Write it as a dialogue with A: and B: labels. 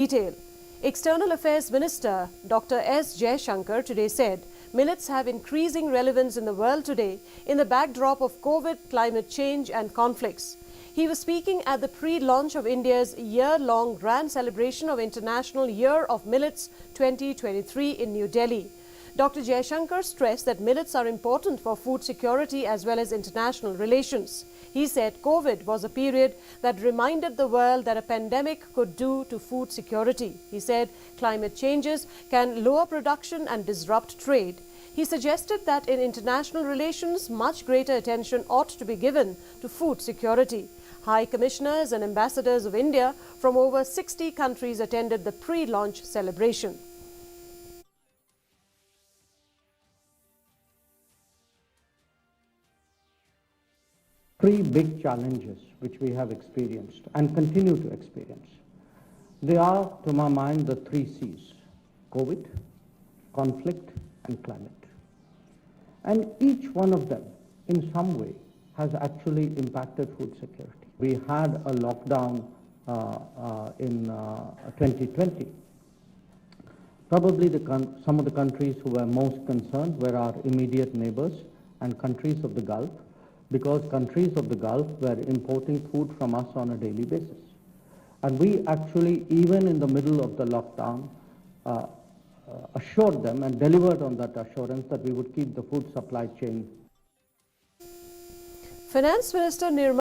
A: Detail. External Affairs Minister Dr. S. Jaishankar today said millets have increasing relevance in the world today in the backdrop of COVID, climate change and conflicts. He was speaking at the pre-launch of India's year-long grand celebration of International Year of Millets 2023 in New Delhi. Dr. Jaishankar stressed that millets are important for food security as well as international relations. He said COVID was a period that reminded the world that a pandemic could do to food security. He said climate changes can lower production and disrupt trade. He suggested that in international relations, much greater attention ought to be given to food security. High Commissioners and ambassadors of India from over 60 countries attended the pre-launch celebration.
B: Three big challenges which we have experienced and continue to experience. They are, to my mind, the three C's: COVID, conflict, and climate. And each one of them, in some way, has actually impacted food security. We had a lockdown in 2020. Probably some of the countries who were most concerned were our immediate neighbors and countries of the Gulf, because countries of the Gulf were importing food from us on a daily basis. And we actually, even in the middle of the lockdown, assured them and delivered on that assurance that we would keep the food supply chain.
A: Finance Minister Nirmala